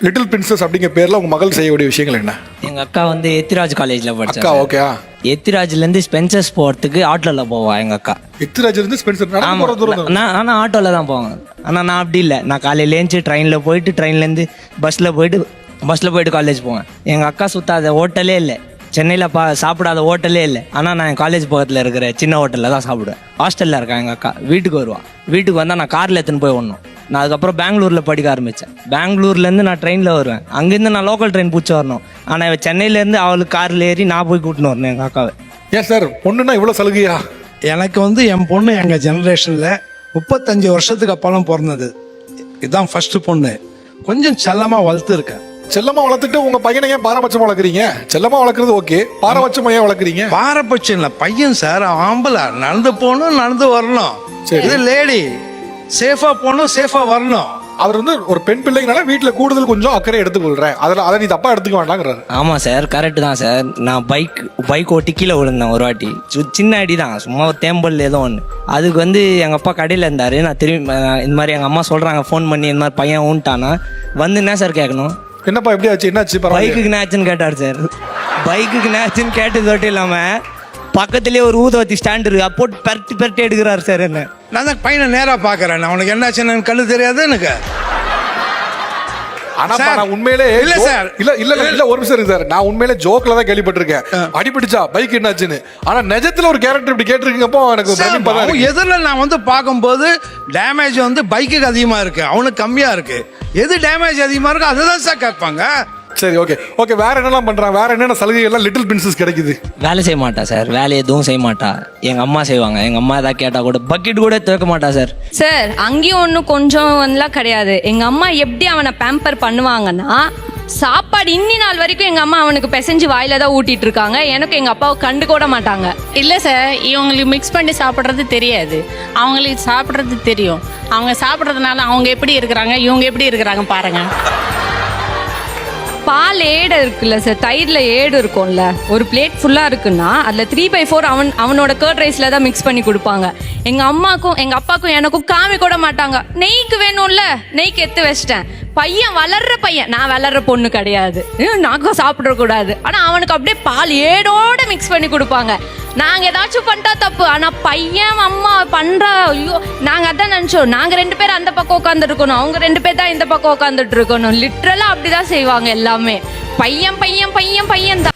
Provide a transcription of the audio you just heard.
Little princess அப்படிங்கிற பேர்ல உங்க மகள் செய்யக்கூடிய விஷயங்கள் என்ன? எங்கள் அக்கா வந்து எத்திராஜ் காலேஜில் அக்கா படிச்சா. ஓகே. எத்திராஜ்லேருந்து ஸ்பென்சர்ஸ் போகிறதுக்கு ஆட்டோவில் போவா எங்கள் அக்கா. எத்திராஜ் இருந்து ஸ்பென்சர் நடந்து போற தூரம் தான். நான் ஆனால் ஆட்டோவில் தான் போவேன். ஆனால் நான் அப்படி இல்லை. நான் காலையில் ஏஞ்சி ட்ரெயினில் போயிட்டு ட்ரெயின்லேருந்து பஸ்ஸில் போயிட்டு காலேஜ் போவேன். எங்கள் அக்கா சுத்தாத ஹோட்டலே இல்லை, சென்னையில் சாப்பிடாத ஹோட்டலே இல்லை. ஆனால் நான் என் காலேஜ் பக்கத்தில் இருக்கிற சின்ன ஹோட்டலில் தான் சாப்பிடுவேன். ஹாஸ்டலில் இருக்கேன் எங்கள் அக்கா. வீட்டுக்கு வருவான். வீட்டுக்கு வந்தால் நான் காரில் எடுத்துன்னு போய் விடணும். நான் அதுக்கப்புறம் பெங்களூரில் படிக்க ஆரம்பித்தேன். பெங்களூர்லேருந்து நான் ட்ரெயினில் வருவேன். அங்கேருந்து நான் லோக்கல் ட்ரெயின் பிடிச்சி வரணும். ஆனால் இவன் சென்னையிலேருந்து அவளுக்கு காரில் ஏறி நான் போய் கூட்டின்னு வரணும் எங்கள் அக்காவை. ஏன் சார் பொண்ணுன்னா இவ்வளோ சலுகையா? எனக்கு வந்து என் பொண்ணு எங்கள் ஜெனரேஷனில் 35 வருஷத்துக்கு அப்புறம் பிறந்தது. இதுதான் ஃபர்ஸ்ட் பொண்ணு. கொஞ்சம் செல்லமாக வளர்த்துருக்கேன். செல்லமா வளர்த்துட்டு உங்க பையனை ஏன் பாரபட்சமா வளர்க்குறீங்க? செல்லமா வளர்க்குறது ஓகே, பாரபட்சமா ஏன் வளர்க்குறீங்க? பாரபட்சம் இல்லை, பையன் சார் ஆம்பளை, நடந்து போகணும் நடந்து வரணும். இது லேடி, சேஃபா போகணும் சேஃபா வரணும். அவர் வந்து ஒரு பெண் பிள்ளைங்கனால வீட்டுல கூடுதல் கொஞ்சம் அக்கறை எடுத்துக்கொள்றேன், அதை நீ தப்பா எடுத்துக்க வேண்டாங்கிறாரு. ஆமாம் சார், கரெக்டு தான் சார். நான் பைக் ஓட்டி கீழே விழுந்தேன் ஒரு வாட்டி. சின்ன அடி தான், சும்மா ஒரு தேம்பல் ஏதோ ஒன்று. அதுக்கு வந்து எங்கள் அப்பா கடையில் இருந்தார். நான் திரும்பி இந்த மாதிரி எங்கள் அம்மா சொல்கிறாங்க ஃபோன் பண்ணி, இந்த மாதிரி பையன் ஊன்ட்டானா வந்து என்ன சார் கேட்கணும்? என்னப்பா எப்படி ஆச்சு, என்னாச்சு? பைக்குக்கு என்னாச்சுன்னு கேட்டார் சார். பைக்குக்கு என்னாச்சுன்னு கேட்டது மட்டும் இல்லாமல் பக்கத்துலேயே ஒரு ஊதுவத்தி ஸ்டாண்ட் இருக்கு, அப்போ பெரட்டி எடுக்கிறாரு சார் என்ன. நான் தான் பையனை நேராக பார்க்குறேன். அவனுக்கு என்னாச்சுன்னு கண்ணு தெரியாது எனக்கு. நான் உண்மையிலே இல்ல சார், இல்ல ஒரு நிமிஷம் இருக்கு சார். நான் உண்மையிலே ஜோக்ல தான் கேள்விப்பட்டிருக்கேன் அடிபிடிச்சா பைக் என்னாச்சுன்னு. ஆனா நிஜத்துல ஒரு கேரக்டர் இப்படி கேட்டிருக்கீங்கப்போ எனக்கு எதிரில் நான் வந்து பார்க்கும்போது டேமேஜ் வந்து பைக்குக்கு அதிகமாக இருக்கு, அவனுக்கு கம்மியா இருக்கு. எது டேமேஜ் அதிகமாக இருக்கு அதுதான் சார் கேட்பாங்க. சரி ஓகே. வேற என்னெல்லாம் பண்றான்? வேற என்னென்ன சலுகை எல்லாம் லிட்டில் பிரின்சஸ் கிடைக்குது? வேலை செய்ய மாட்டா சார், வேலை எதுவும் செய்ய மாட்டா. எங்கள் அம்மா செய்வாங்க. எங்கள் அம்மா ஏதாவது கேட்டால் கூட பக்கெட் கூட துவைக்க மாட்டா சார். சார் அங்கேயும் ஒன்றும் கொஞ்சம்லாம் கிடையாது. எங்கள் அம்மா எப்படி அவனை பேம்பர் பண்ணுவாங்கன்னா, சாப்பாடு இன்னி நாள் வரைக்கும் எங்கள் அம்மா அவனுக்கு பிசைஞ்சு வாயில தான் ஊட்டிட்டு இருக்காங்க. எனக்கு எங்கள் அப்பாவை கண்டு கூட மாட்டாங்க. இல்லை சார், இவங்களுக்கு மிக்ஸ் பண்ணி சாப்பிட்றது தெரியாது, அவங்களுக்கு சாப்பிட்றது தெரியும். அவங்க சாப்பிட்றதுனால அவங்க எப்படி இருக்கிறாங்க, இவங்க எப்படி இருக்கிறாங்க பாருங்க. பால் ஏடு இருக்குல்ல சார், தயிரில் ஏடு இருக்கும்ல, ஒரு பிளேட் ஃபுல்லாக இருக்குன்னா அதில் 3/4 அவனோட கர்ட் ரைஸில் தான் மிக்ஸ் பண்ணி கொடுப்பாங்க. எங்கள் அம்மாக்கும் எங்கள் அப்பாவுக்கும் எனக்கும் காமி கூட மாட்டாங்க. நெய்க்கு வேணும்ல, நெய்க்கு எடுத்து வச்சிட்டேன். பையன் வளர்ற பையன், நான் வளர்ற பொண்ணு கிடையாது, நாக்கும் சாப்பிடக்கூடாது. ஆனால் அவனுக்கு அப்படியே பால் ஏடோட மிக்ஸ் பண்ணி கொடுப்பாங்க. நாங்கள் ஏதாச்சும் பண்ணிட்டா தப்பு, ஆனால் பையன் அம்மா பண்ணுறா, ஐயோ நாங்கள் அதான் நினச்சோம். நாங்கள் 2 பேர் அந்த பக்கம் உட்காந்துட்டு இருக்கணும், அவங்க 2 பேர் தான் இந்த பக்கம் உட்காந்துட்டு இருக்கணும். லிட்ரலாக அப்படி தான் செய்வாங்க எல்லாமே. பையன் தான்.